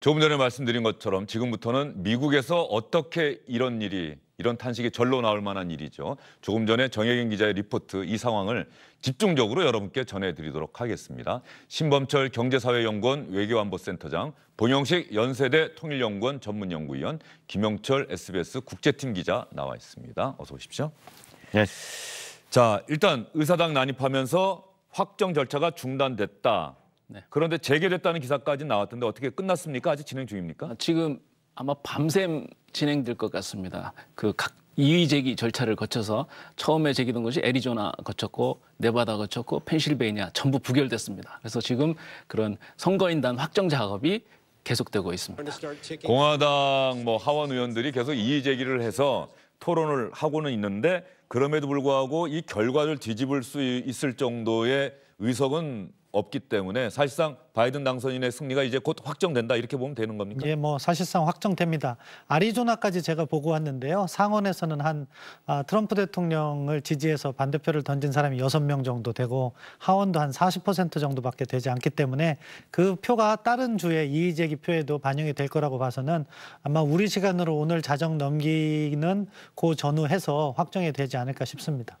조금 전에 말씀드린 것처럼 지금부터는 미국에서 어떻게 이런 탄식이 절로 나올 만한 일이죠. 조금 전에 정혜경 기자의 리포트, 이 상황을 집중적으로 여러분께 전해드리도록 하겠습니다. 신범철 경제사회연구원 외교안보센터장, 봉영식 연세대 통일연구원 전문연구위원, 김영철 SBS 국제팀 기자 나와 있습니다. 어서 오십시오. 네. 자, 일단 의사당 난입하면서 확정 절차가 중단됐다. 네. 그런데 재개됐다는 기사까지 나왔던데 어떻게 끝났습니까? 아직 진행 중입니까? 지금 아마 밤샘 진행될 것 같습니다. 그 각 이의 제기 절차를 거쳐서 처음에 제기된 것이 애리조나 거쳤고 네바다 거쳤고 펜실베이니아 전부 부결됐습니다. 그래서 지금 그런 선거인단 확정 작업이 계속되고 있습니다. 공화당 하원 의원들이 계속 이의 제기를 해서 토론을 하고는 있는데 그럼에도 불구하고 이 결과를 뒤집을 수 있을 정도의 의석은 없기 때문에 사실상 바이든 당선인의 승리가 이제 곧 확정된다 이렇게 보면 되는 겁니까? 예, 사실상 확정됩니다. 아리조나까지 제가 보고 왔는데요. 상원에서는 트럼프 대통령을 지지해서 반대표를 던진 사람이 6명 정도 되고 하원도 한 40% 정도밖에 되지 않기 때문에 그 표가 다른 주의 이의제기 표에도 반영이 될 거라고 봐서는 아마 우리 시간으로 오늘 자정 넘기는 그 전후해서 확정이 되지 않을까 싶습니다.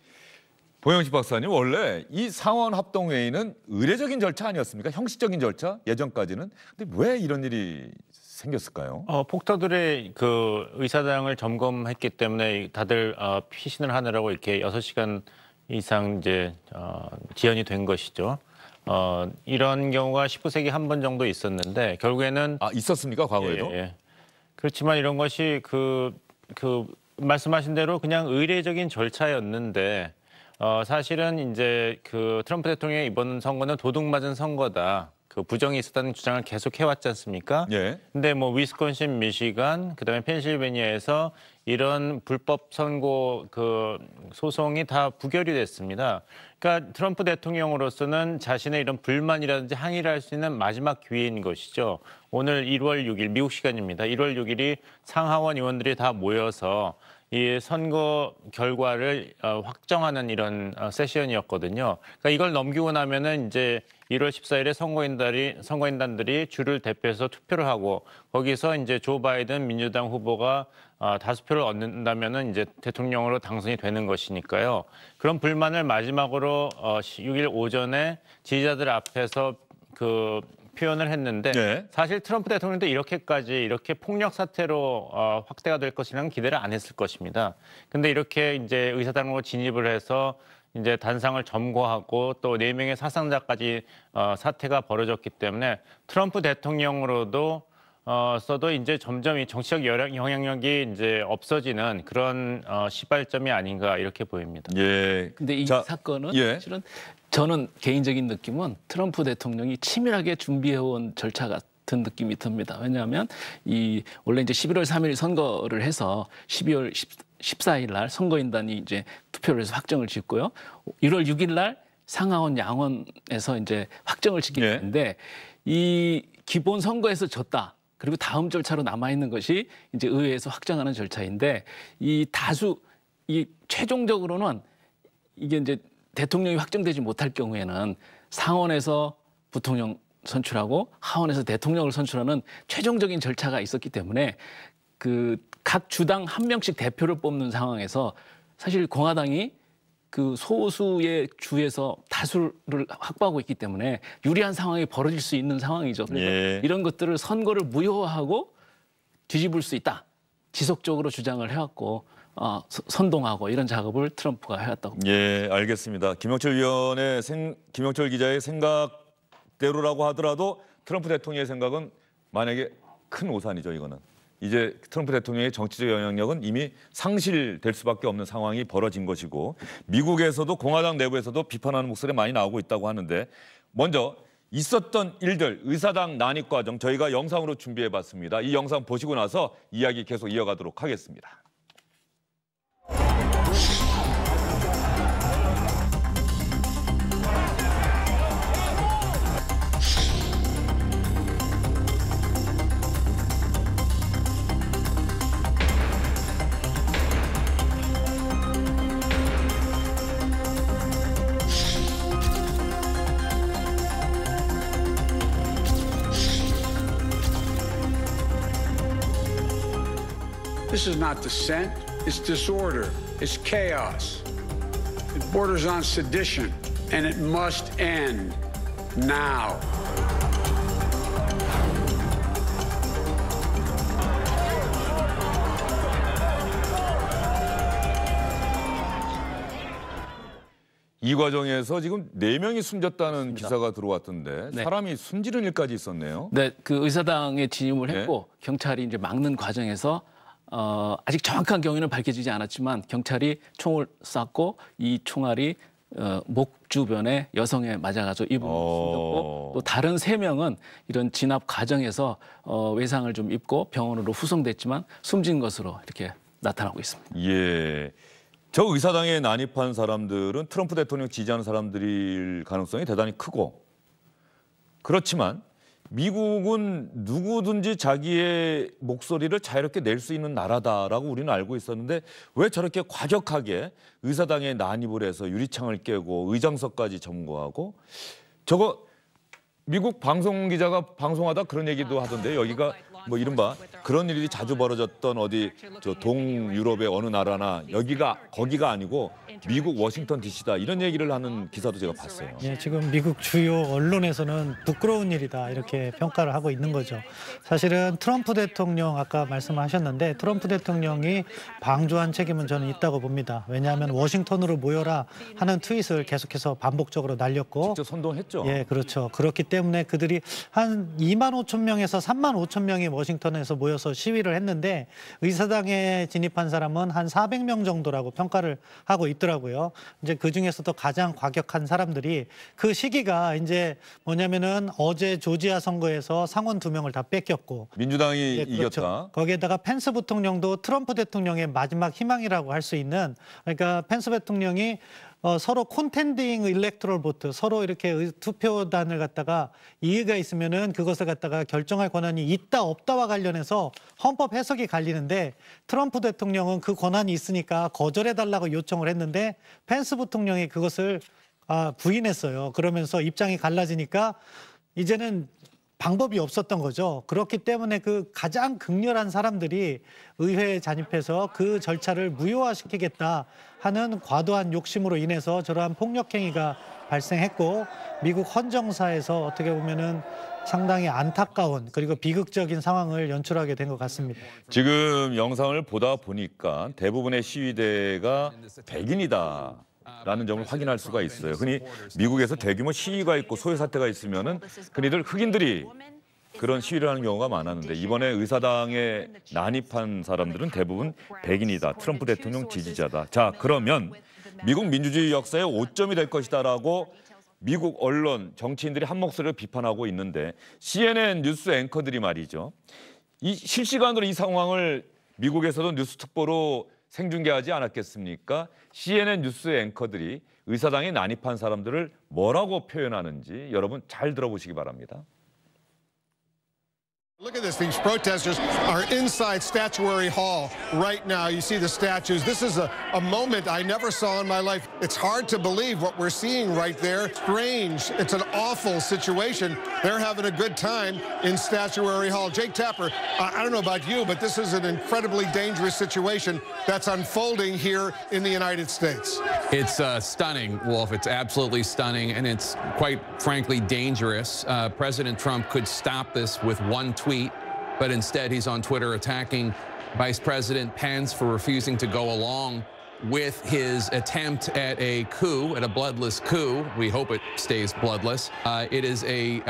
봉영식 박사님, 원래 이 상원 합동회의는 의례적인 절차 아니었습니까? 형식적인 절차, 예전까지는. 근데 왜 이런 일이 생겼을까요? 폭터들의 그 의사당을 점검했기 때문에 다들 피신을 하느라고 이렇게 6시간 이상 이제 지연이 된 것이죠. 이런 경우가 19세기 한 번 정도 있었는데 결국에는 있었습니까? 과거에도? 예. 그렇지만 이런 것이 그 말씀하신 대로 그냥 의례적인 절차였는데 사실은 이제 그 트럼프 대통령의 이번 선거는 도둑맞은 선거다. 그 부정이 있었다는 주장을 계속 해왔지 않습니까? 예. 근데 위스콘신, 미시간, 그다음에 펜실베니아에서 이런 불법 선거 그 소송이 다 부결이 됐습니다. 그러니까 트럼프 대통령으로서는 자신의 이런 불만이라든지 항의를 할 수 있는 마지막 기회인 것이죠. 오늘 1월 6일 미국 시간입니다. 1월 6일이 상하원 의원들이 다 모여서 이 선거 결과를 확정하는 이런 세션이었거든요. 그러니까 이걸 넘기고 나면은 이제 1월 14일에 선거인단들이 주를 대표해서 투표를 하고 거기서 이제 조 바이든 민주당 후보가 다수표를 얻는다면은 이제 대통령으로 당선이 되는 것이니까요. 그런 불만을 마지막으로 6일 오전에 지지자들 앞에서 그 표현을 했는데 네. 사실 트럼프 대통령도 이렇게 폭력 사태로 확대가 될 것이라는 기대를 안 했을 것입니다. 근데 이렇게 이제 의사당으로 진입을 해서 이제 단상을 점거하고 또 4명의 사상자까지 사태가 벌어졌기 때문에 트럼프 대통령으로도 써도 이제 점점 이 정치적 영향력이 이제 없어지는 그런 시발점이 아닌가 이렇게 보입니다. 예. 근데 이 사건은 사실은 저는 개인적인 느낌은 트럼프 대통령이 치밀하게 준비해온 절차 같은 느낌이 듭니다. 왜냐하면 원래 이제 11월 3일 선거를 해서 12월 14일 날 선거인단이 이제 투표를 해서 확정을 짓고요. 1월 6일 날 상하원 양원에서 이제 확정을 짓게 되는데 이 기본 선거에서 졌다. 그리고 다음 절차로 남아 있는 것이 이제 의회에서 확정하는 절차인데 최종적으로는 이게 이제 대통령이 확정되지 못할 경우에는 상원에서 부통령 선출하고 하원에서 대통령을 선출하는 최종적인 절차가 있었기 때문에 그 각 주당 한 명씩 대표를 뽑는 상황에서 사실 공화당이 그 소수의 주에서 다수를 확보하고 있기 때문에 유리한 상황이 벌어질 수 있는 상황이죠. 그래서 이런 것들을 선거를 무효화하고 뒤집을 수 있다. 지속적으로 주장을 해왔고 선동하고 이런 작업을 트럼프가 해왔다고. 예, 알겠습니다. 김영철 기자의 생각대로라고 하더라도 트럼프 대통령의 생각은 만약에 큰 오산이죠, 이거는. 이제 트럼프 대통령의 정치적 영향력은 이미 상실될 수밖에 없는 상황이 벌어진 것이고 미국에서도 공화당 내부에서도 비판하는 목소리 많이 나오고 있다고 하는데 먼저 있었던 일들, 의사당 난입 과정 저희가 영상으로 준비해봤습니다. 이 영상 보시고 나서 이야기 계속 이어가도록 하겠습니다. This is not dissent, it's disorder, it's chaos. It borders on sedition, and it must end now. 이 과정에서 지금 4명이 숨졌다는 기사가 들어왔던데 네. 사람이 숨지는 일까지 있었네요. 네, 그 의사당에 진입을 네. 했고 경찰이 이제 막는 과정에서 아직 정확한 경위는 밝혀지지 않았지만 경찰이 총을 쐈고 이 총알이 목 주변에 여성에 맞아가지고 이분을 숨졌고 또 다른 3명은 이런 진압 과정에서 외상을 좀 입고 병원으로 후송됐지만 숨진 것으로 이렇게 나타나고 있습니다. 예. 저 의사당에 난입한 사람들은 트럼프 대통령 지지하는 사람들일 가능성이 대단히 크고 그렇지만 미국은 누구든지 자기의 목소리를 자유롭게 낼 수 있는 나라다라고 우리는 알고 있었는데 왜 저렇게 과격하게 의사당에 난입을 해서 유리창을 깨고 의장석까지 점거하고 저거 미국 방송 기자가 방송하다 그런 얘기도 하던데 여기가 뭐 이른바 그런 일이 자주 벌어졌던 어디 저 동유럽의 어느 나라나 거기가 아니고 미국 워싱턴 DC다 이런 얘기를 하는 기사도 제가 봤어요. 예, 지금 미국 주요 언론에서는 부끄러운 일이다 이렇게 평가를 하고 있는 거죠. 사실은 트럼프 대통령 아까 말씀하셨는데 트럼프 대통령이 방조한 책임은 저는 있다고 봅니다. 왜냐하면 워싱턴으로 모여라 하는 트윗을 계속해서 반복적으로 날렸고 직접 선동했죠. 예, 그렇죠. 그렇기 때문에 그들이 한 2만 5천 명에서 3만 5천 명이 워싱턴에서 모여서 시위를 했는데 의사당에 진입한 사람은 한 400명 정도라고 평가를 하고 있더라고요. 이제 그 중에서도 가장 과격한 사람들이 그 시기가 이제 뭐냐면은 어제 조지아 선거에서 상원 2명을 다 뺏겼고 민주당이 예, 그렇죠. 이겼다. 거기에다가 펜스 부통령도 트럼프 대통령의 마지막 희망이라고 할 수 있는 그러니까 펜스 대통령이 서로 콘텐딩 일렉트럴 보트 서로 이렇게 투표단을 갖다가 이의가 있으면은 그것을 갖다가 결정할 권한이 있다 없다와 관련해서 헌법 해석이 갈리는데 트럼프 대통령은 그 권한이 있으니까 거절해달라고 요청을 했는데 펜스 부통령이 그것을 부인했어요. 그러면서 입장이 갈라지니까 이제는 방법이 없었던 거죠. 그렇기 때문에 그 가장 극렬한 사람들이 의회에 잔입해서 그 절차를 무효화시키겠다 하는 과도한 욕심으로 인해서 저러한 폭력 행위가 발생했고 미국 헌정사에서 어떻게 보면은 상당히 안타까운 그리고 비극적인 상황을 연출하게 된 것 같습니다. 지금 영상을 보다 보니까 대부분의 시위대가 백인이다. 라는 점을 확인할 수가 있어요. 흔히 미국에서 대규모 시위가 있고 소요 사태가 있으면은 흔히들 흑인들이 그런 시위를 하는 경우가 많았는데 이번에 의사당에 난입한 사람들은 대부분 백인이다. 트럼프 대통령 지지자다. 자, 그러면 미국 민주주의 역사의 오점이 될 것이다라고 미국 언론, 정치인들이 한 목소리로 비판하고 있는데 CNN 뉴스 앵커들이 말이죠. 이 실시간으로 이 상황을 미국에서도 뉴스 특보로 생중계하지 않았겠습니까? CNN 뉴스 앵커들이 의사당에 난입한 사람들을 뭐라고 표현하는지 여러분 잘 들어보시기 바랍니다. Look at this. These protesters are inside Statuary Hall right now. You see the statues. This is a moment I never saw in my life. It's hard to believe what we're seeing right there. Strange. It's an awful situation. They're having a good time in Statuary Hall. Jake Tapper, I don't know about you, but this is an incredibly dangerous situation that's unfolding here in the United States. It's stunning, Wolf. It's absolutely stunning, and it's quite frankly dangerous. President Trump could stop this with one tweet, but instead he's on Twitter attacking Vice President Pence for refusing to go along with his attempt at a coup, at a bloodless coup. We hope it stays bloodless. It is a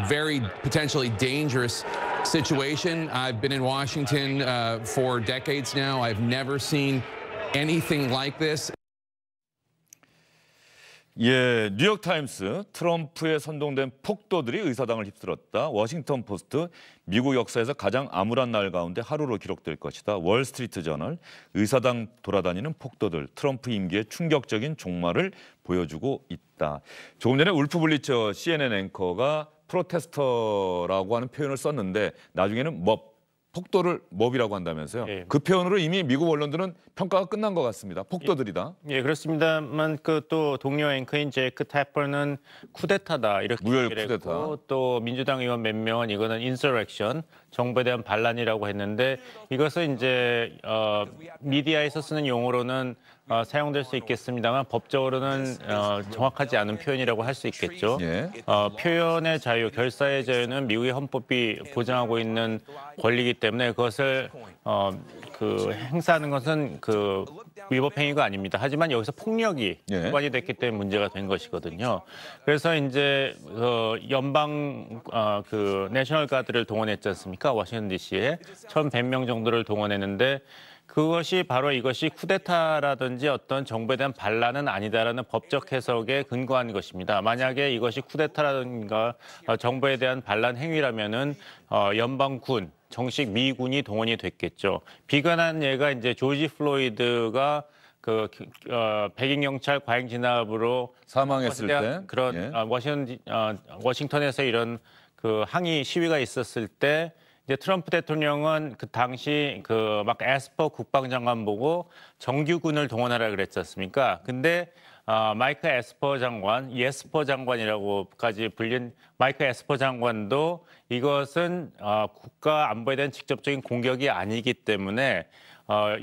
very potentially dangerous situation. I've been in Washington for decades now. I've never seen anything like this. 예, 뉴욕타임스, 트럼프에 선동된 폭도들이 의사당을 휩쓸었다. 워싱턴 포스트, 미국 역사에서 가장 암울한 날 가운데 하루로 기록될 것이다. 월스트리트 저널, 의사당 돌아다니는 폭도들, 트럼프 임기의 충격적인 종말을 보여주고 있다. 조금 전에 울프 블리처 CNN 앵커가 프로테스터라고 하는 표현을 썼는데 나중에는 폭도를 몹이라고 한다면서요. 예. 그 표현으로 이미 미국 언론들은 평가가 끝난 것 같습니다. 폭도들이다. 예, 그렇습니다만 그 또 동료 앵커인 제이크 태퍼는 쿠데타다 이렇게 무혈 얘기를 쿠데타. 했고 또 민주당 의원 몇 명은 이거는 인서렉션, 정부에 대한 반란이라고 했는데 이것은 이제 미디어에서 쓰는 용어로는 사용될 수 있겠습니다만 법적으로는 정확하지 않은 표현이라고 할 수 있겠죠. 예. 표현의 자유, 결사의 자유는 미국의 헌법이 보장하고 있는 권리이기 때문에 그것을 행사하는 것은 위법 행위가 아닙니다. 하지만 여기서 폭력이 예. 일반이 됐기 때문에 문제가 된 것이거든요. 그래서 이제 연방 내셔널 가드를 동원했지 않습니까? 워싱턴 DC에 1,100명 정도를 동원했는데 그것이 바로 이것이 쿠데타라든지 어떤 정부에 대한 반란은 아니다라는 법적 해석에 근거한 것입니다. 만약에 이것이 쿠데타라든가 정부에 대한 반란 행위라면은 연방군, 정식 미군이 동원이 됐겠죠. 비관한 예가 이제 조지 플로이드가 백인 경찰 과잉 진압으로 사망했을 때 그런 예. 워싱턴에서 이런 항의 시위가 있었을 때 이제 트럼프 대통령은 그 당시 막 에스퍼 국방장관 보고 정규군을 동원하라 그랬지 않습니까? 근데 마이크 에스퍼 장관, 예스퍼 장관이라고까지 불린 마이크 에스퍼 장관도 이것은 국가 안보에 대한 직접적인 공격이 아니기 때문에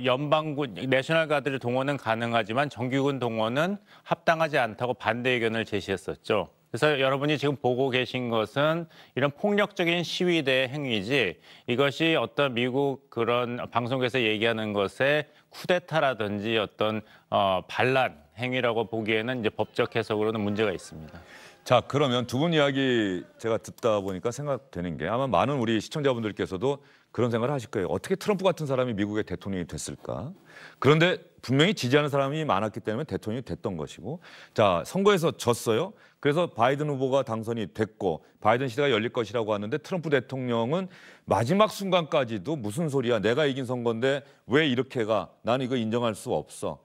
연방군, 내셔널 가드를 동원은 가능하지만 정규군 동원은 합당하지 않다고 반대 의견을 제시했었죠. 그래서 여러분이 지금 보고 계신 것은 이런 폭력적인 시위대의 행위지 이것이 어떤 미국 그런 방송국에서 얘기하는 것에 쿠데타라든지 어떤 반란 행위라고 보기에는 이제 법적 해석으로는 문제가 있습니다. 자, 그러면 두 분 이야기 제가 듣다 보니까 생각되는 게 아마 많은 우리 시청자분들께서도 그런 생각을 하실 거예요. 어떻게 트럼프 같은 사람이 미국의 대통령이 됐을까? 그런데 분명히 지지하는 사람이 많았기 때문에 대통령이 됐던 것이고, 자, 선거에서 졌어요. 그래서 바이든 후보가 당선이 됐고 바이든 시대가 열릴 것이라고 하는데 트럼프 대통령은 마지막 순간까지도 무슨 소리야, 내가 이긴 선거인데 왜 이렇게 가, 나는 이거 인정할 수 없어.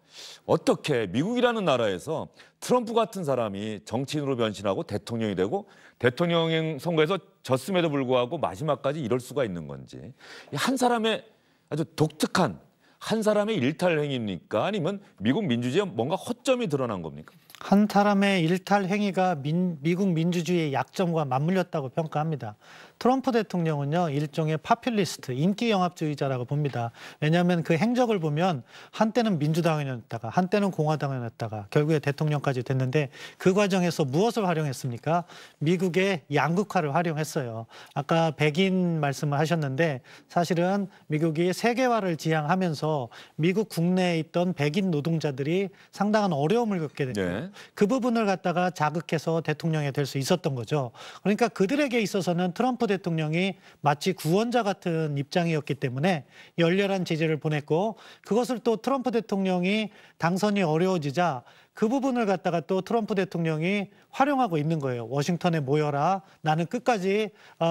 어떻게 미국이라는 나라에서 트럼프 같은 사람이 정치인으로 변신하고 대통령이 되고 대통령 선거에서 졌음에도 불구하고 마지막까지 이럴 수가 있는 건지, 한 사람의 아주 독특한 한 사람의 일탈 행위입니까? 아니면 미국 민주주의에 뭔가 허점이 드러난 겁니까? 한 사람의 일탈 행위가 미국 민주주의의 약점과 맞물렸다고 평가합니다. 트럼프 대통령은요, 일종의 파퓰리스트, 인기 영합주의자라고 봅니다. 왜냐하면 그 행적을 보면 한때는 민주당이었다가 한때는 공화당이었다가 결국에 대통령까지 됐는데 그 과정에서 무엇을 활용했습니까? 미국의 양극화를 활용했어요. 아까 백인 말씀을 하셨는데 사실은 미국이 세계화를 지향하면서 미국 국내에 있던 백인 노동자들이 상당한 어려움을 겪게 됐죠. 네. 그 부분을 갖다가 자극해서 대통령이 될 수 있었던 거죠. 그러니까 그들에게 있어서는 트럼프 대통령이 마치 구원자 같은 입장이었기 때문에 열렬한 지지를 보냈고, 그것을 또 트럼프 대통령이 당선이 어려워지자 그 부분을 갖다가 또 트럼프 대통령이 활용하고 있는 거예요. 워싱턴에 모여라. 나는 끝까지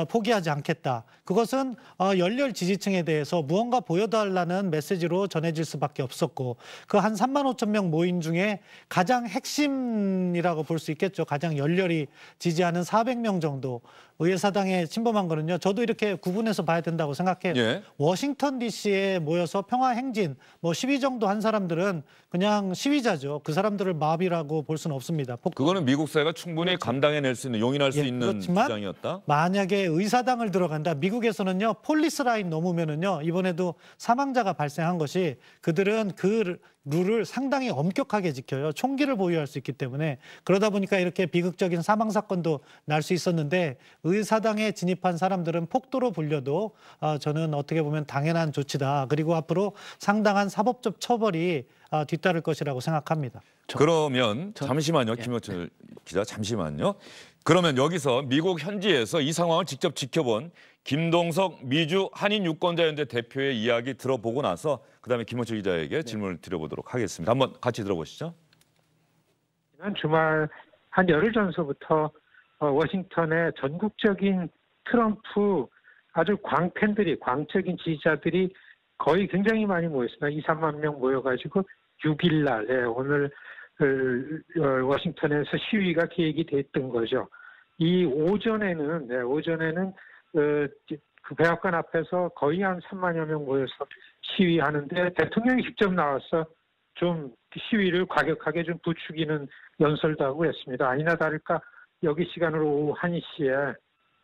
포기하지 않겠다. 그것은 열렬 지지층에 대해서 무언가 보여달라는 메시지로 전해질 수밖에 없었고, 그 한 3만 5천 명 모임 중에 가장 핵심이라고 볼 수 있겠죠. 가장 열렬히 지지하는 400명 정도 의회사당에 침범한 거는요, 저도 이렇게 구분해서 봐야 된다고 생각해요. 예. 워싱턴 DC에 모여서 평화행진 시위 정도 한 사람들은 그냥 시위자죠. 그 사람들을 마비라고 볼 수는 없습니다. 그거는 미국 사회가 충분히 감당해낼 수 있는, 용인할 수 있는 그렇지만 주장이었다. 만약에 의사당을 들어간다. 미국에서는요, 폴리스 라인 넘으면은요, 이번에도 사망자가 발생한 것이, 그들은 그 룰을 상당히 엄격하게 지켜요. 총기를 보유할 수 있기 때문에. 그러다 보니까 이렇게 비극적인 사망 사건도 날 수 있었는데, 의사당에 진입한 사람들은 폭도로 불려도 저는 어떻게 보면 당연한 조치다. 그리고 앞으로 상당한 사법적 처벌이 뒤따를 것이라고 생각합니다. 그러면 잠시만요, 김영철 기자, 잠시만요. 그러면 여기서 미국 현지에서 이 상황을 직접 지켜본 김동석 미주 한인유권자연대 대표의 이야기 들어보고 나서 그다음에 김영철 기자에게 질문을 드려보도록 하겠습니다. 한번 같이 들어보시죠. 지난 주말 한 열흘 전서부터 워싱턴의 전국적인 트럼프 아주 광팬들이, 광적인 지지자들이 거의 굉장히 많이 모였습니다. 2, 3만 명 모여가지고 6일 날, 오늘 워싱턴에서 시위가 계획이 됐던 거죠. 이 오전에는 그 백악관 앞에서 거의 한 3만여 명 모여서 시위하는데, 대통령이 직접 나와서 좀 시위를 과격하게 좀 부추기는 연설도 하고 했습니다. 아니나 다를까 여기 시간으로 오후 1시에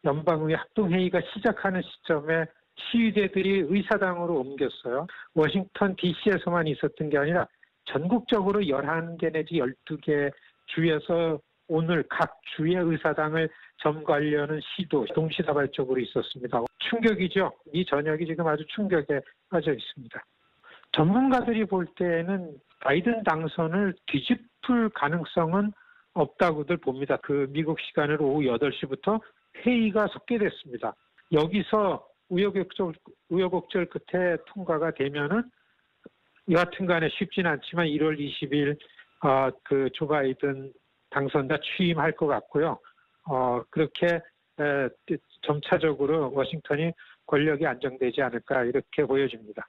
연방의회 합동회의가 시작하는 시점에 시위대들이 의사당으로 옮겼어요. 워싱턴 DC에서만 있었던 게 아니라 전국적으로 11개 내지 12개 주에서 오늘 각 주의 의사당을 점거하려는 시도 동시다발적으로 있었습니다. 충격이죠. 이 전역이 지금 아주 충격에 빠져 있습니다. 전문가들이 볼 때는 바이든 당선을 뒤집을 가능성은 없다고들 봅니다. 그 미국 시간으로 오후 8시부터 회의가 섞게 됐습니다. 여기서 우여곡절 끝에 통과가 되면은 여하튼 간에 쉽진 않지만 1월 20일 그 조 바이든 당선자 취임할 것 같고요. 그렇게 점차적으로 워싱턴이 권력이 안정되지 않을까 이렇게 보여집니다.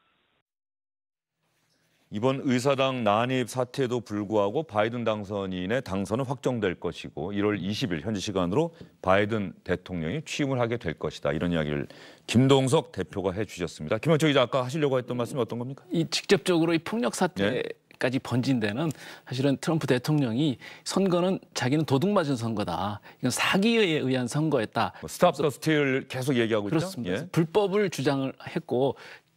이번 의사당 난입 사태에도 불구하고 바이든 당선인의 당선은 확정될 것이고 1월 20일 현지 시간으로 바이든 대통령이 취임을 하게 될 것이다. 이런 이야기를 김동석 대표가 해주셨습니다. 김영철 기자 아까 하시려고 했던 말씀이 어떤 겁니까? 이 직접적으로 이 폭력 사태까지 번진 데는 사실은 트럼프 대통령이 선거는 자기는 도둑 맞은 선거다. 이건 사기에 의한 선거였다. 스탑 더 스틸 계속 얘기하고 그렇습니다. 있죠. 예. 불법을 주장을 했고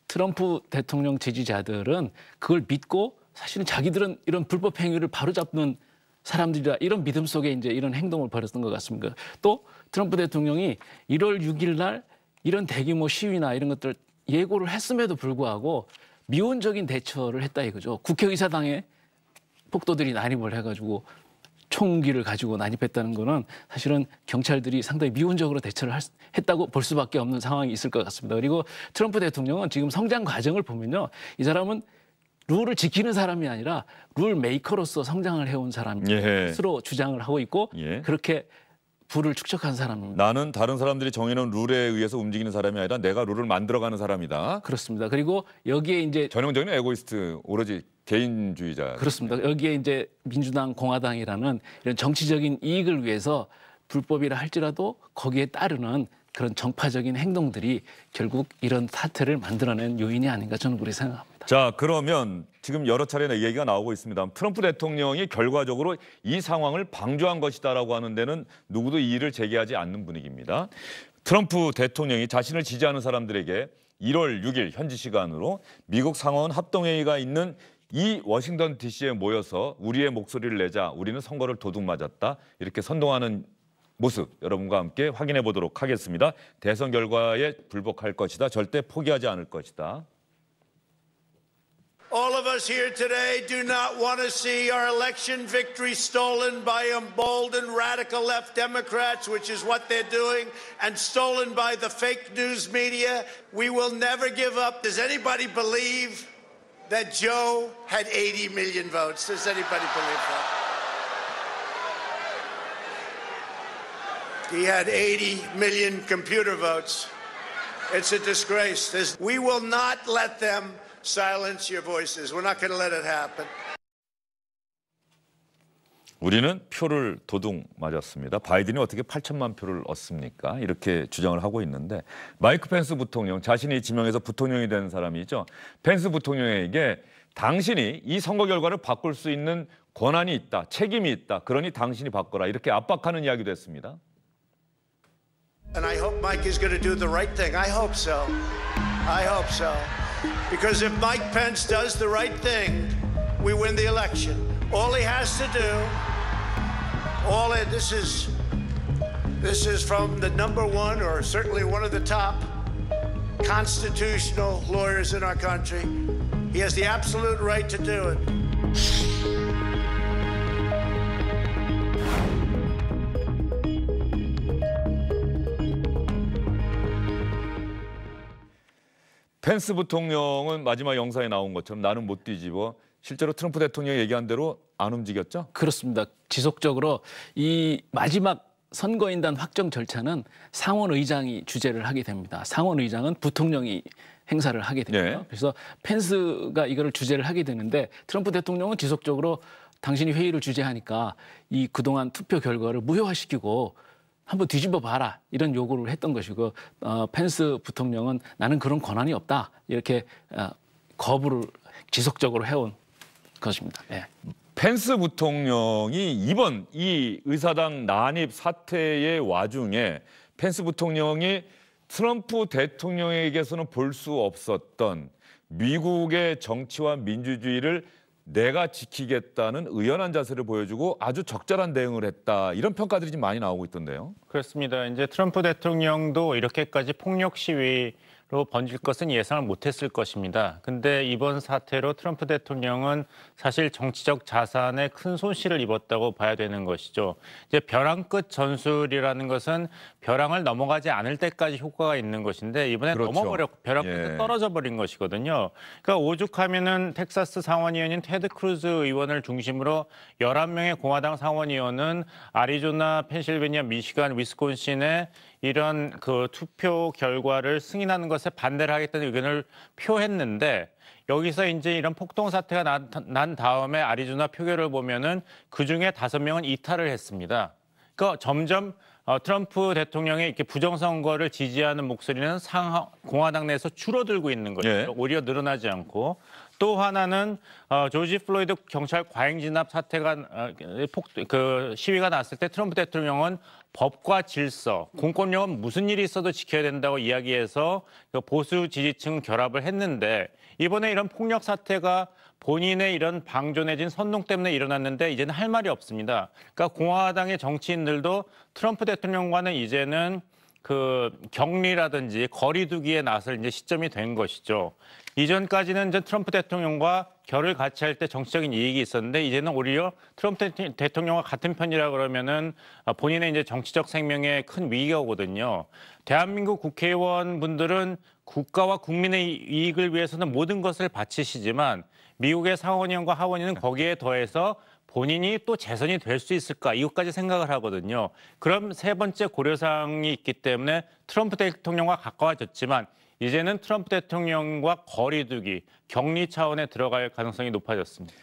트럼프 대통령 지지자들은 그걸 믿고 사실은 자기들은 이런 불법 행위를 바로잡는 사람들이라 이런 믿음 속에 이제 이런 행동을 벌였던 것 같습니다. 또 트럼프 대통령이 1월 6일 날 이런 대규모 시위나 이런 것들 예고를 했음에도 불구하고 미온적인 대처를 했다 이거죠. 국회의사당에 폭도들이 난입을 해가지고 총기를 가지고 난입했다는 거는 사실은 경찰들이 상당히 미온적으로 대처를 했다고 볼 수밖에 없는 상황이 있을 것 같습니다. 그리고 트럼프 대통령은 지금 성장 과정을 보면요. 이 사람은 룰을 지키는 사람이 아니라 룰 메이커로서 성장을 해온 사람으로 주장을 하고 있고 그렇게 부를 축적한 사람입니다. 나는 다른 사람들이 정해놓은 룰에 의해서 움직이는 사람이 아니라 내가 룰을 만들어가는 사람이다. 그렇습니다. 그리고 여기에 이제 전형적인 에고이스트, 오로지 개인주의자. 그렇습니다. 여기에 이제 민주당, 공화당이라는 이런 정치적인 이익을 위해서 불법이라 할지라도 거기에 따르는 그런 정파적인 행동들이 결국 이런 사태를 만들어낸 요인이 아닌가 저는 그렇게 생각합니다. 자, 그러면 지금 여러 차례 얘기가 나오고 있습니다. 트럼프 대통령이 결과적으로 이 상황을 방조한 것이다라고 하는 데는 누구도 이의를 제기하지 않는 분위기입니다. 트럼프 대통령이 자신을 지지하는 사람들에게 1월 6일 현지 시간으로 미국 상원 합동회의가 있는 이 워싱턴 DC에 모여서 우리의 목소리를 내자, 우리는 선거를 도둑 맞았다, 이렇게 선동하는 모습 여러분과 함께 확인해 보도록 하겠습니다. 대선 결과에 불복할 것이다, 절대 포기하지 않을 것이다. All of us here today do not want to see our election victory stolen by emboldened radical left Democrats, which is what they're doing, and stolen by the fake news media. We will never give up. Does anybody believe that Joe had 80 million votes? Does anybody believe that? He had 80 million computer votes. It's a disgrace. We will not let them silence your voices. We're not going to let it happen. 우리는 표를 도둑 맞았습니다. 바이든이 어떻게 8천만 표를 얻습니까? 이렇게 주장을 하고 있는데 마이크 펜스 부통령, 자신이 지명해서 부통령이 된 사람이죠. 펜스 부통령에게 당신이 이 선거 결과를 바꿀 수 있는 권한이 있다, 책임이 있다. 그러니 당신이 바꿔라. 이렇게 압박하는 이야기도 했습니다. And I hope Mike is going to do the right thing. I hope so. I hope so. Because if Mike Pence does the right thing, we win the election. All he has to do, this is from the #1 or certainly one of the top constitutional lawyers in our country. He has the absolute right to do it. 펜스 부통령은 마지막 영상에 나온 것처럼 나는 못 뒤집어, 실제로 트럼프 대통령이 얘기한 대로 안 움직였죠? 그렇습니다. 지속적으로 이 마지막 선거인단 확정 절차는 상원 의장이 주재를 하게 됩니다. 상원 의장은 부통령이 행사를 하게 됩니다. 그래서 펜스가 이거를 주재를 하게 되는데 트럼프 대통령은 지속적으로 당신이 회의를 주재하니까 이 그동안 투표 결과를 무효화시키고 한번 뒤집어 봐라, 이런 요구를 했던 것이고 펜스 부통령은 나는 그런 권한이 없다, 이렇게 거부를 지속적으로 해온 것입니다. 예. 펜스 부통령이 이번 이 의사당 난입 사태의 와중에 펜스 부통령이 트럼프 대통령에게서는 볼 수 없었던 미국의 정치와 민주주의를 내가 지키겠다는 의연한 자세를 보여주고 아주 적절한 대응을 했다. 이런 평가들이 좀 많이 나오고 있던데요. 그렇습니다. 이제 트럼프 대통령도 이렇게까지 폭력 시위로 번질 것은 예상을 못했을 것입니다. 근데 이번 사태로 트럼프 대통령은 사실 정치적 자산에 큰 손실을 입었다고 봐야 되는 것이죠. 이제 벼랑 끝 전술이라는 것은 벼랑을 넘어가지 않을 때까지 효과가 있는 것인데 이번에 그렇죠. 넘어버렸고 벼랑 예. 끝에 떨어져 버린 것이거든요. 그러니까 오죽하면은 텍사스 상원의원인 테드 크루즈 의원을 중심으로 11명의 공화당 상원의원은 아리조나, 펜실베니아, 미시간, 위스콘신에 이런 그 투표 결과를 승인하는 것에 반대를 하겠다는 의견을 표했는데 여기서 이제 이런 폭동 사태가 난 다음에 아리조나 표결을 보면은 그중에 5명은 이탈을 했습니다. 그러니까 점점 트럼프 대통령의 이렇게 부정선거를 지지하는 목소리는 공화당 내에서 줄어들고 있는 거죠. 예. 오히려 늘어나지 않고. 또 하나는 조지 플로이드 경찰 과잉 진압 사태가 시위가 났을 때 트럼프 대통령은 법과 질서, 공권력은 무슨 일이 있어도 지켜야 된다고 이야기해서 보수 지지층 결합을 했는데 이번에 이런 폭력 사태가 본인의 이런 방조 내진 선동 때문에 일어났는데 이제는 할 말이 없습니다. 그러니까 공화당의 정치인들도 트럼프 대통령과는 이제는 그 격리라든지 거리두기에 나설 이제 시점이 된 것이죠. 이전까지는 이제 트럼프 대통령과 결을 같이 할 때 정치적인 이익이 있었는데 이제는 오히려 트럼프 대통령과 같은 편이라 그러면은 본인의 이제 정치적 생명에 큰 위기가 오거든요. 대한민국 국회의원분들은 국가와 국민의 이익을 위해서는 모든 것을 바치시지만 미국의 상원의원과 하원의원은 거기에 더해서 본인이 또 재선이 될 수 있을까 이것까지 생각을 하거든요. 그럼 세 번째 고려사항이 있기 때문에 트럼프 대통령과 가까워졌지만 이제는 트럼프 대통령과 거리두기, 격리 차원에 들어갈 가능성이 높아졌습니다.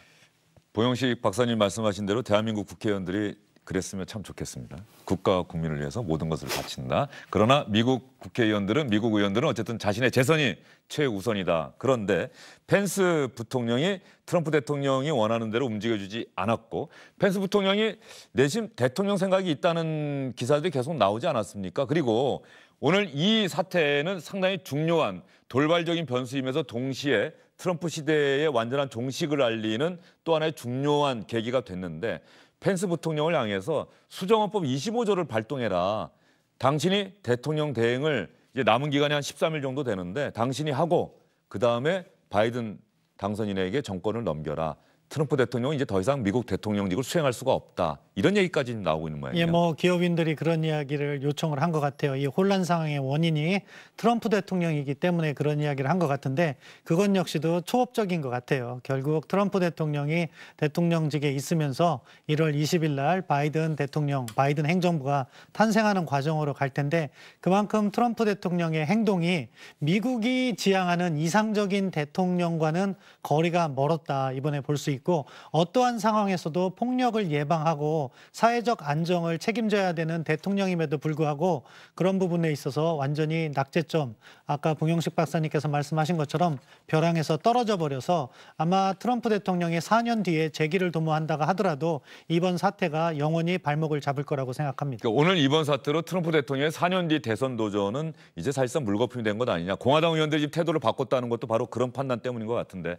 보영식 박사님 말씀하신 대로 대한민국 국회의원들이 그랬으면 참 좋겠습니다. 국가와 국민을 위해서 모든 것을 바친다. 그러나 미국 의원들은 어쨌든 자신의 재선이 최우선이다. 그런데 펜스 부통령이 트럼프 대통령이 원하는 대로 움직여주지 않았고 펜스 부통령이 내심 대통령 생각이 있다는 기사들이 계속 나오지 않았습니까? 그리고 오늘 이 사태는 상당히 중요한 돌발적인 변수이면서 동시에 트럼프 시대의 완전한 종식을 알리는 또 하나의 중요한 계기가 됐는데 펜스 부통령을 향해서 수정헌법 25조를 발동해라. 당신이 대통령 대행을 이제 남은 기간이 한 13일 정도 되는데 당신이 하고 그다음에 바이든 당선인에게 정권을 넘겨라. 트럼프 대통령은 이제 더 이상 미국 대통령직을 수행할 수가 없다. 이런 얘기까지 나오고 있는 모양이에요. 예, 뭐 기업인들이 그런 이야기를 요청을 한 것 같아요. 이 혼란 상황의 원인이 트럼프 대통령이기 때문에 그런 이야기를 한 것 같은데 그건 역시도 초업적인 것 같아요. 결국 트럼프 대통령이 대통령직에 있으면서 1월 20일 날 바이든 행정부가 탄생하는 과정으로 갈 텐데 그만큼 트럼프 대통령의 행동이 미국이 지향하는 이상적인 대통령과는 거리가 멀었다. 이번에 볼 수 있고 어떠한 상황에서도 폭력을 예방하고 사회적 안정을 책임져야 되는 대통령임에도 불구하고 그런 부분에 있어서 완전히 낙제점, 아까 봉영식 박사님께서 말씀하신 것처럼 벼랑에서 떨어져 버려서 아마 트럼프 대통령이 4년 뒤에 재기를 도모한다고 하더라도 이번 사태가 영원히 발목을 잡을 거라고 생각합니다. 그러니까 오늘 이번 사태로 트럼프 대통령의 4년 뒤 대선 도전은 이제 사실상 물거품이 된 것 아니냐. 공화당 의원들이 지금 태도를 바꿨다는 것도 바로 그런 판단 때문인 것 같은데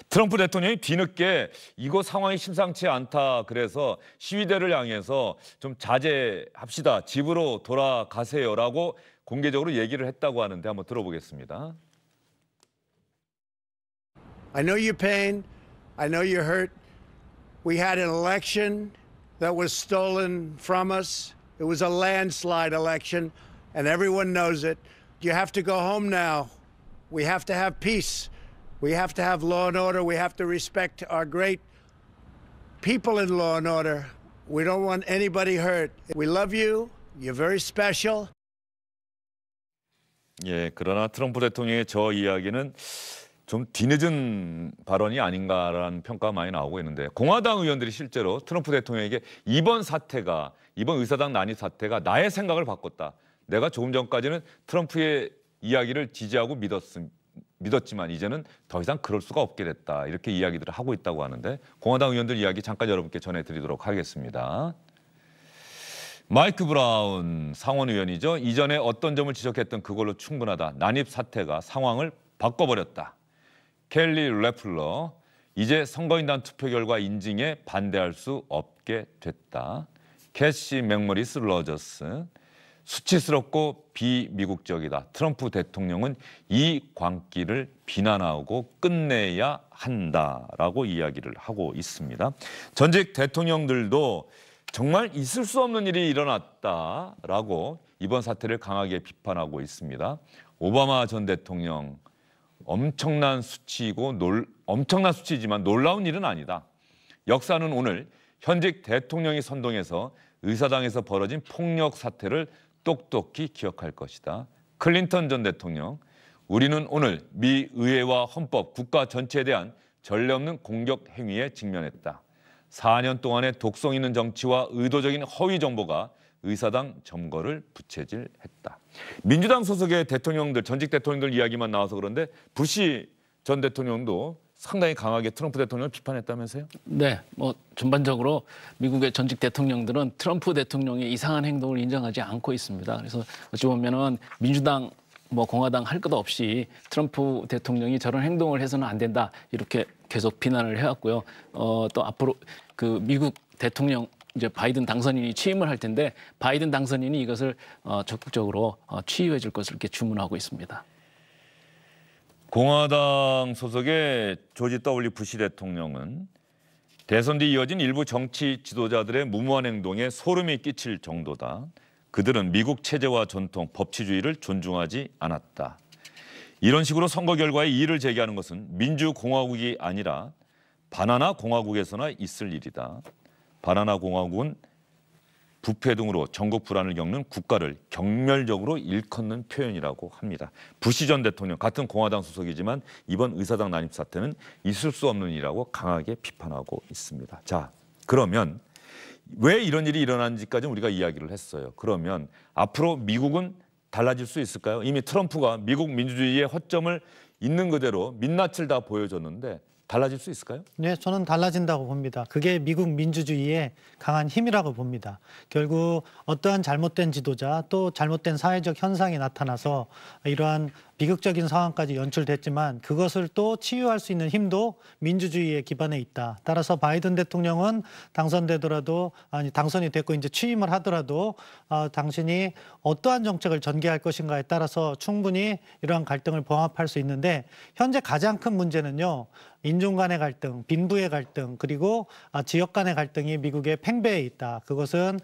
트럼프 대통령이 뒤늦게 이거 상황이 심상치 않다. 그래서 시위대를 향해서 좀 자제합시다. 집으로 돌아가세요라고 공개적으로 얘기를 했다고 하는데 한번 들어보겠습니다. I know your pain. I know you're hurt. We had an election that was stolen from us. It was a landslide election, and everyone knows it. You have to go home now. We have to have peace. We have to have law and order. We have to respect our great people in law and order. We don't want anybody hurt. We love you. You're very special. 예, 그러나 트럼프 대통령의 저 이야기는 좀 뒤늦은 발언이 아닌가라는 평가가 많이 나오고 있는데 공화당 의원들이 실제로 트럼프 대통령에게 이번 의사당 난입 사태가 나의 생각을 바꿨다. 내가 조금 전까지는 트럼프의 이야기를 지지하고 믿었지만 이제는 더 이상 그럴 수가 없게 됐다. 이렇게 이야기들을 하고 있다고 하는데 공화당 의원들 이야기 잠깐 여러분께 전해드리도록 하겠습니다. 마이크 브라운 상원의원이죠. 이전에 어떤 점을 지적했던 그걸로 충분하다. 난입 사태가 상황을 바꿔버렸다. 켈리 레플러, 이제 선거인단 투표 결과 인증에 반대할 수 없게 됐다. 캐시 맥머리스 러저스, 수치스럽고 비미국적이다. 트럼프 대통령은 이 광기를 비난하고 끝내야 한다라고 이야기를 하고 있습니다. 전직 대통령들도 정말 있을 수 없는 일이 일어났다라고 이번 사태를 강하게 비판하고 있습니다. 오바마 전 대통령, 엄청난 수치지만 놀라운 일은 아니다. 역사는 오늘 현직 대통령이 선동해서 의사당에서 벌어진 폭력 사태를 똑똑히 기억할 것이다. 클린턴 전 대통령, 우리는 오늘 미 의회와 헌법, 국가 전체에 대한 전례 없는 공격 행위에 직면했다. 4년 동안의 독성 있는 정치와 의도적인 허위 정보가 의사당 점거를 부채질했다. 민주당 소속의 대통령들, 전직 대통령들 이야기만 나와서 그런데 부시 전 대통령도 상당히 강하게 트럼프 대통령을 비판했다면서요? 네, 뭐 전반적으로 미국의 전직 대통령들은 트럼프 대통령의 이상한 행동을 인정하지 않고 있습니다. 그래서 어찌 보면은 민주당, 뭐 공화당 할 것 없이 트럼프 대통령이 저런 행동을 해서는 안 된다 이렇게 계속 비난을 해왔고요. 또 앞으로 그 미국 대통령 이제 바이든 당선인이 취임을 할 텐데 바이든 당선인이 이것을 적극적으로 취유해 줄 것을 이렇게 주문하고 있습니다. 공화당 소속의 조지 W. 부시 대통령은 대선 뒤 이어진 일부 정치 지도자들의 무모한 행동에 소름이 끼칠 정도다. 그들은 미국 체제와 전통, 법치주의를 존중하지 않았다. 이런 식으로 선거 결과에 이의를 제기하는 것은 민주공화국이 아니라 바나나 공화국에서나 있을 일이다. 바나나 공화국은 부패 등으로 전국 불안을 겪는 국가를 경멸적으로 일컫는 표현이라고 합니다. 부시 전 대통령, 같은 공화당 소속이지만 이번 의사당 난입 사태는 있을 수 없는 일이라고 강하게 비판하고 있습니다. 자, 그러면 왜 이런 일이 일어난지까지 우리가 이야기를 했어요. 그러면 앞으로 미국은 달라질 수 있을까요? 이미 트럼프가 미국 민주주의의 허점을 있는 그대로 민낯을 다 보여줬는데 달라질 수 있을까요? 네, 저는 달라진다고 봅니다. 그게 미국 민주주의의 강한 힘이라고 봅니다. 결국 어떠한 잘못된 지도자 또 잘못된 사회적 현상이 나타나서 이러한 비극적인 상황까지 연출됐지만 그것을 또 치유할 수 있는 힘도 민주주의에 기반에 있다. 따라서 바이든 대통령은 당선이 됐고 이제 취임을 하더라도 당신이 어떠한 정책을 전개할 것인가에 따라서 충분히 이러한 갈등을 봉합할 수 있는데 현재 가장 큰 문제는요. 인종 간의 갈등, 빈부의 갈등, 그리고 지역 간의 갈등이 미국의 팽배해 있다. 그것은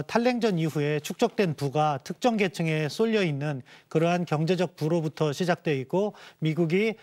탈냉전 이후에 축적된 부가 특정 계층에 쏠려 있는 그러한 경제적 부로부터 시작되어 있고 미국이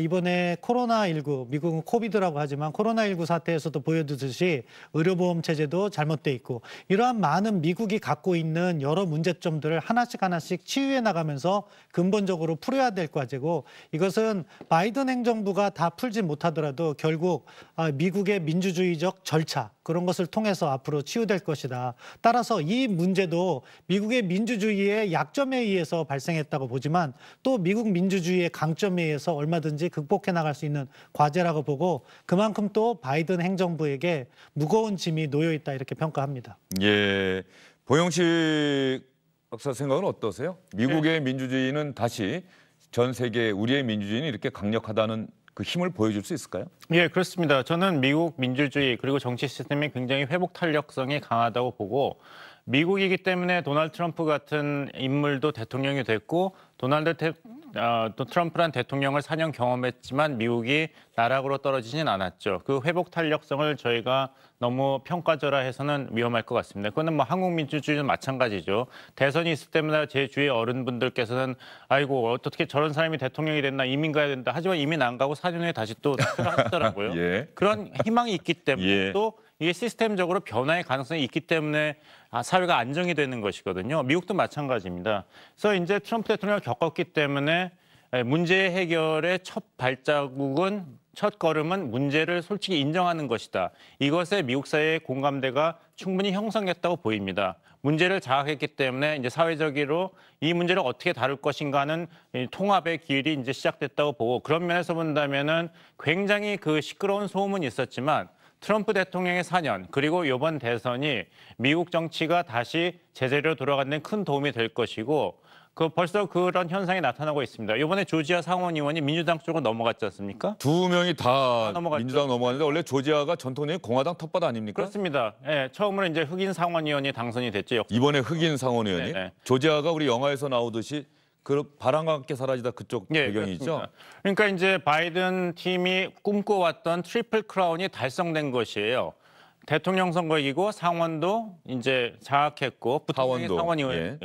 이번에 코로나19, 미국은 코비드라고 하지만 코로나19 사태에서도 보여주듯이 의료보험 체제도 잘못되어 있고 이러한 많은 미국이 갖고 있는 여러 문제점들을 하나씩 치유해 나가면서 근본적으로 풀어야 될 과제고 이것은 바이든 행정부가 다 풀지 못하더라도 결국 미국의 민주주의적 절차 그런 것을 통해서 앞으로 치유될 것이다. 따라서 이 문제도 미국의 민주주의의 약점에 의해서 발생했다고 보지만 또 미국 민주주의의 강점에 의해서 얼마든지 극복해 나갈 수 있는 과제라고 보고 그만큼 또 바이든 행정부에게 무거운 짐이 놓여 있다 이렇게 평가합니다. 예, 보영식 박사 생각은 어떠세요? 미국의 민주주의는 다시 전 세계 우리의 민주주의는 이렇게 강력하다는 그 힘을 보여줄 수 있을까요? 예, 그렇습니다. 저는 미국 민주주의 그리고 정치 시스템이 굉장히 회복 탄력성이 강하다고 보고 미국이기 때문에 도널드 트럼프 같은 인물도 대통령이 됐고 또 트럼프란 대통령을 4년 경험했지만 미국이 나락으로 떨어지진 않았죠. 그 회복 탄력성을 저희가 너무 평가절하해서는 위험할 것 같습니다. 그거는 뭐 한국 민주주의는 마찬가지죠. 대선이 있을 때마다 제 주위 어른분들께서는 아이고 어떻게 저런 사람이 대통령이 됐나 이민 가야 된다. 하지만 이민 안 가고 4년 후에 다시 또 하시더라고요. 예. 그런 희망이 있기 때문에 또 이게 시스템적으로 변화의 가능성이 있기 때문에 사회가 안정이 되는 것이거든요. 미국도 마찬가지입니다. 그래서 이제 트럼프 대통령을 겪었기 때문에 문제 해결의 첫 걸음은 문제를 솔직히 인정하는 것이다. 이것에 미국 사회의 공감대가 충분히 형성됐다고 보입니다. 문제를 자각했기 때문에 이제 사회적으로 이 문제를 어떻게 다룰 것인가 하는 통합의 길이 이제 시작됐다고 보고 그런 면에서 본다면은 굉장히 그 시끄러운 소음은 있었지만 트럼프 대통령의 4년 그리고 이번 대선이 미국 정치가 다시 제자리로 돌아가는 큰 도움이 될 것이고 벌써 그런 현상이 나타나고 있습니다. 이번에 조지아 상원 의원이 민주당 쪽으로 넘어갔지 않습니까? 두 명이 다 넘어갔죠. 민주당 넘어갔는데 원래 조지아가 전통적인 공화당 텃밭 아닙니까? 그렇습니다. 예, 처음으로 이제 흑인 상원 의원이 당선이 됐죠. 이번에 흑인 상원 의원이 네네. 조지아가 우리 영화에서 나오듯이 그 바람과 함께 사라지다 그쪽 예, 배경이죠. 그렇습니다. 그러니까 이제 바이든 팀이 꿈꿔왔던 트리플 크라운이 달성된 것이에요. 대통령 선거 이기고 상원도 이제 장악했고 부통령이 하원도, 상원이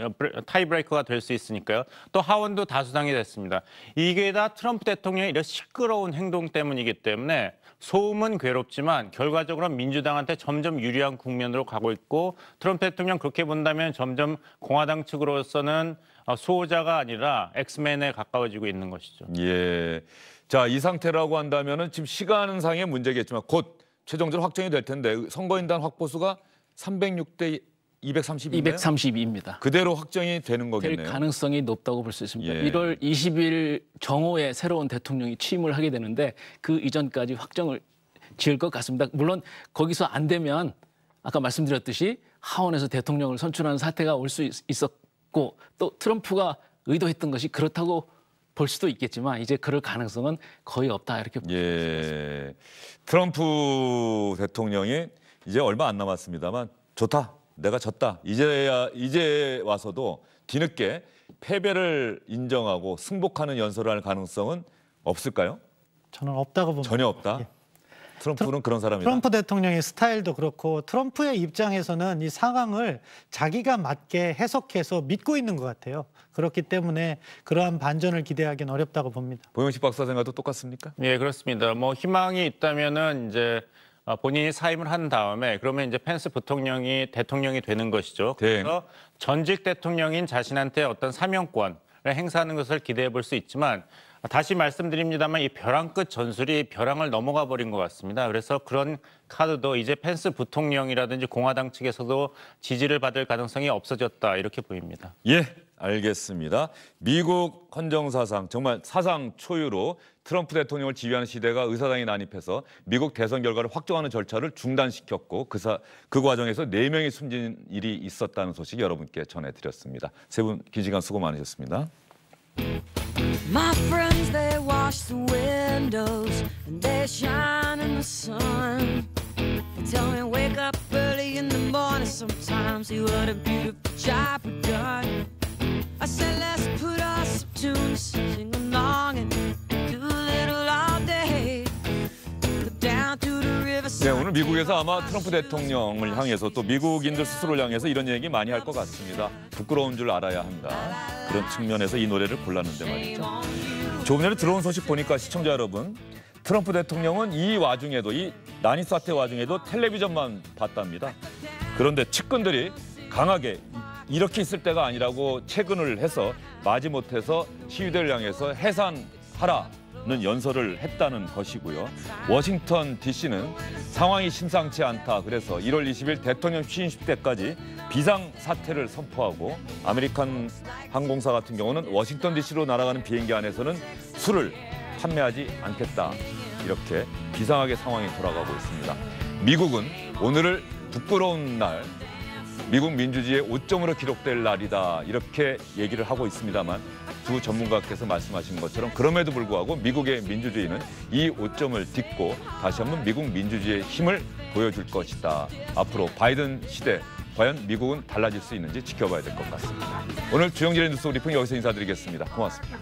타이브레이커가 될 수 있으니까요. 또 하원도 다수당이 됐습니다. 이게 다 트럼프 대통령의 이런 시끄러운 행동 때문이기 때문에 소음은 괴롭지만 결과적으로 민주당한테 점점 유리한 국면으로 가고 있고 트럼프 대통령 그렇게 본다면 점점 공화당 측으로서는 수호자가 아니라 엑스맨에 가까워지고 있는 것이죠. 예. 자, 이 상태라고 한다면은 지금 시간상의 문제겠지만 곧 최종적으로 확정이 될 텐데 선거인단 확보수가 306대 232인가요? 232입니다. 그대로 확정이 되는 될 거겠네요. 가능성이 높다고 볼 수 있습니다. 예. 1월 20일 정오에 새로운 대통령이 취임을 하게 되는데 그 이전까지 확정을 지을 것 같습니다. 물론 거기서 안 되면 아까 말씀드렸듯이 하원에서 대통령을 선출하는 사태가 올 수 있었고 또 트럼프가 의도했던 것이 그렇다고 볼 수도 있겠지만 이제 그럴 가능성은 거의 없다 이렇게 봅니다. 예. 트럼프 대통령이 이제 얼마 안 남았습니다만 좋다. 내가 졌다. 이제 와서도 뒤늦게 패배를 인정하고 승복하는 연설을 할 가능성은 없을까요? 저는 없다고 봅니다. 전혀 없다. 예. 트럼프는 그런 사람이다. 트럼프 대통령의 스타일도 그렇고 트럼프의 입장에서는 이 상황을 자기가 맞게 해석해서 믿고 있는 것 같아요. 그렇기 때문에 그러한 반전을 기대하기는 어렵다고 봅니다. 보영식 박사 생각도 똑같습니까? 예, 그렇습니다. 뭐 희망이 있다면은 이제 본인이 사임을 한 다음에 그러면 이제 펜스 부통령이 대통령이 되는 것이죠. 그래서 전직 대통령인 자신한테 어떤 사명권을 행사하는 것을 기대해 볼 수 있지만 다시 말씀드립니다만 이 벼랑 끝 전술이 벼랑을 넘어가 버린 것 같습니다. 그래서 그런 카드도 이제 펜스 부통령이라든지 공화당 측에서도 지지를 받을 가능성이 없어졌다 이렇게 보입니다. 예, 알겠습니다. 미국 헌정사상 정말 사상 초유로 트럼프 대통령을 지휘하는 시대가 의사당이 난입해서 미국 대선 결과를 확정하는 절차를 중단시켰고 그 과정에서 4명이 숨진 일이 있었다는 소식 여러분께 전해드렸습니다. 세 분 긴 시간 수고 많으셨습니다. My friends, they wash the windows and they shine in the sun. They tell me wake up early in the morning sometimes. See what a beautiful job we've done. I said let's put on some tunes, sing along and do a little all day. Look down to the river. 네, 오늘 미국에서 아마 트럼프 대통령을 향해서 또 미국인들 스스로를 향해서 이런 얘기 많이 할 것 같습니다. 부끄러운 줄 알아야 한다. 그런 측면에서 이 노래를 골랐는데 말이죠. 조금 전에 들어온 소식 보니까 시청자 여러분, 트럼프 대통령은 이 와중에도 이 난입 사태 와중에도 텔레비전만 봤답니다. 그런데 측근들이 강하게 이렇게 있을 때가 아니라고 체근을 해서 마지못해서 시위대를 향해서 해산하라는 연설을 했다는 것이고요. 워싱턴 DC는 상황이 심상치 않다. 그래서 1월 20일 대통령 취임식 때까지 비상사태를 선포하고 아메리칸 항공사 같은 경우는 워싱턴 DC로 날아가는 비행기 안에서는 술을 판매하지 않겠다. 이렇게 비상하게 상황이 돌아가고 있습니다. 미국은 오늘을 부끄러운 날, 미국 민주주의의 오점으로 기록될 날이다. 이렇게 얘기를 하고 있습니다만 두 전문가께서 말씀하신 것처럼 그럼에도 불구하고 미국의 민주주의는 이 오점을 딛고 다시 한번 미국 민주주의의 힘을 보여줄 것이다. 앞으로 바이든 시대 과연 미국은 달라질 수 있는지 지켜봐야 될 것 같습니다. 오늘 주영진의 뉴스 브리핑 여기서 인사드리겠습니다. 고맙습니다.